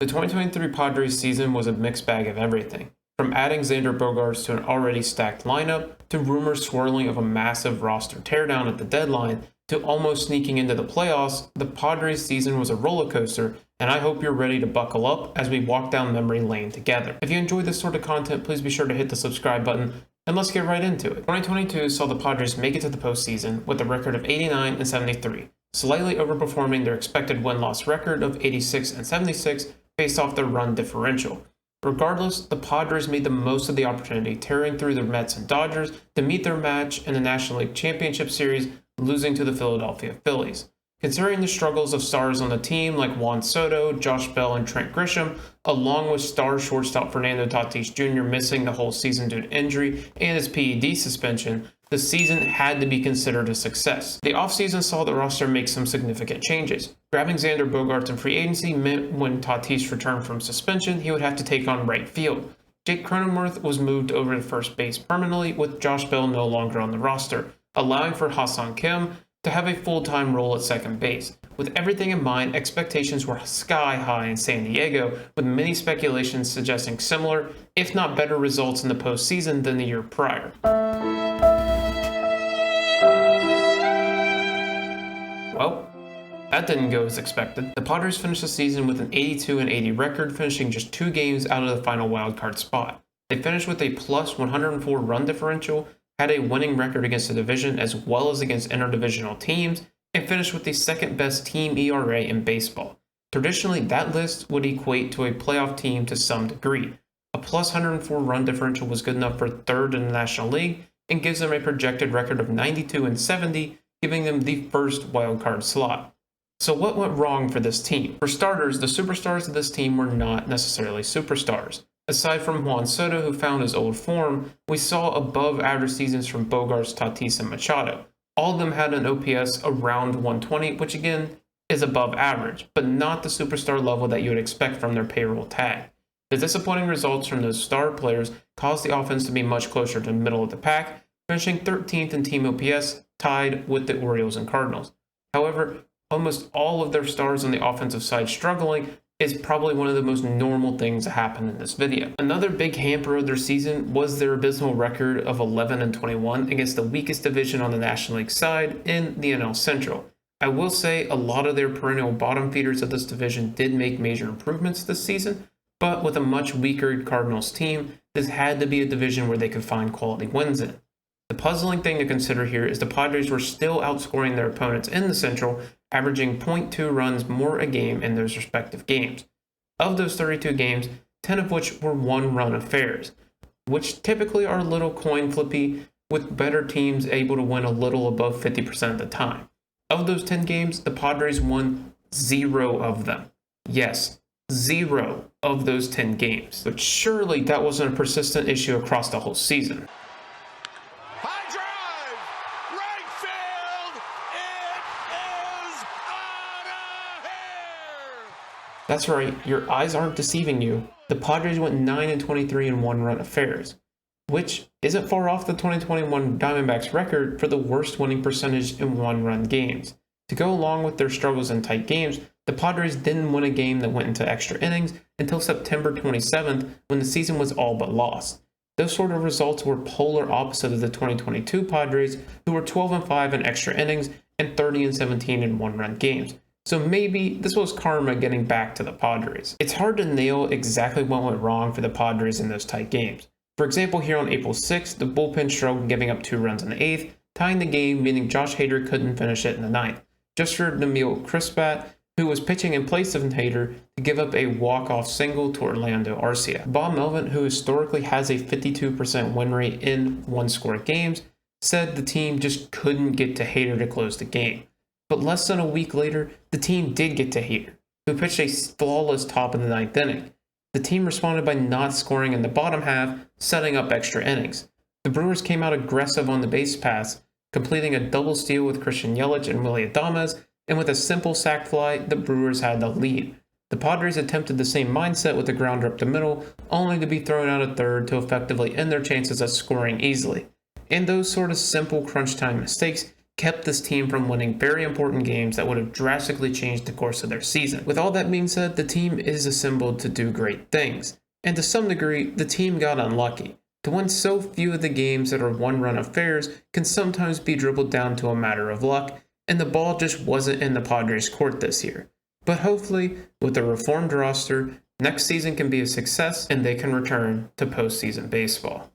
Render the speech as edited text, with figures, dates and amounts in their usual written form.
The 2023 Padres season was a mixed bag of everything. From adding Xander Bogaerts to an already stacked lineup, to rumors swirling of a massive roster teardown at the deadline, to almost sneaking into the playoffs, the Padres season was a roller coaster, and I hope you're ready to buckle up as we walk down memory lane together. If you enjoy this sort of content, please be sure to hit the subscribe button, and let's get right into it. 2022 saw the Padres make it to the postseason with a record of 89 and 73, slightly overperforming their expected win-loss record of 86 and 76 based off their run differential. Regardless, the Padres made the most of the opportunity, tearing through the Mets and Dodgers to meet their match in the National League Championship Series, losing to the Philadelphia Phillies. Considering the struggles of stars on the team like Juan Soto, Josh Bell, and Trent Grisham, along with star shortstop Fernando Tatis Jr. missing the whole season due to injury and his PED suspension, the season had to be considered a success. The offseason saw the roster make some significant changes. Grabbing Xander Bogaerts in free agency meant when Tatis returned from suspension, he would have to take on right field. Jake Cronenworth was moved over to first base permanently, with Josh Bell no longer on the roster, allowing for Ha-Seong Kim to have a full-time role at second base. With everything in mind, expectations were sky high in San Diego, with many speculations suggesting similar, if not better results in the postseason than the year prior. Well, that didn't go as expected. The Padres finished the season with an 82 and 80 record, finishing just 2 games out of the final wildcard spot. They finished with a plus 104 run differential, had a winning record against the division as well as against interdivisional teams, and finished with the second best team ERA in baseball. Traditionally, that list would equate to a playoff team to some degree. A plus 104 run differential was good enough for third in the National League and gives them a projected record of 92 and 70, giving them the first wildcard slot. So what went wrong for this team? For starters, the superstars of this team were not necessarily superstars. Aside from Juan Soto, who found his old form, we saw above average seasons from Bogaerts, Tatis, and Machado. All of them had an OPS around 120, which again is above average, but not the superstar level that you would expect from their payroll tag. The disappointing results from those star players caused the offense to be much closer to the middle of the pack, finishing 13th in team OPS, tied with the Orioles and Cardinals. However, almost all of their stars on the offensive side struggling is probably one of the most normal things that happened in this video. Another big hamper of their season was their abysmal record of 11 and 21 against the weakest division on the National League side in the NL Central. I will say a lot of their perennial bottom feeders of this division did make major improvements this season, but with a much weaker Cardinals team, this had to be a division where they could find quality wins in. The puzzling thing to consider here is the Padres were still outscoring their opponents in the Central, averaging 0.2 runs more a game in those respective games. Of those 32 games, 10 of which were one-run affairs, which typically are a little coin flippy, with better teams able to win a little above 50% of the time. Of those 10 games, the Padres won 0 of them. Yes, 0 of those 10 games. But surely that wasn't a persistent issue across the whole season. That's right, your eyes aren't deceiving you. The Padres went 9 and 23 in one-run affairs, which isn't far off the 2021 Diamondbacks record for the worst winning percentage in one-run games. To go along with their struggles in tight games, the Padres didn't win a game that went into extra innings until September 27th, when the season was all but lost. Those sort of results were polar opposite of the 2022 Padres, who were 12 and 5 in extra innings and 30 and 17 in one-run games. So maybe this was karma getting back to the Padres. It's hard to nail exactly what went wrong for the Padres in those tight games. For example, here on April 6th, the bullpen struggled, giving up 2 runs in the 8th, tying the game, meaning Josh Hader couldn't finish it in the 9th. Just for Namil Crispat, who was pitching in place of Hader, to give up a walk-off single to Orlando Arcia. Bob Melvin, who historically has a 52% win rate in one-score games, said the team just couldn't get to Hader to close the game. But less than a week later, the team did get to Hader, who pitched a flawless top of the 9th inning. The team responded by not scoring in the bottom half, setting up extra innings. The Brewers came out aggressive on the base paths, completing a double steal with Christian Yelich and Willy Adames, and with a simple sac fly, the Brewers had the lead. The Padres attempted the same mindset with a grounder up the middle, only to be thrown out at third to effectively end their chances at scoring easily. And those sort of simple crunch time mistakes kept this team from winning very important games that would have drastically changed the course of their season. With all that being said, the team is assembled to do great things, and to some degree, the team got unlucky. To win so few of the games that are one-run affairs can sometimes be dribbled down to a matter of luck, and the ball just wasn't in the Padres' court this year. But hopefully, with a reformed roster, next season can be a success and they can return to postseason baseball.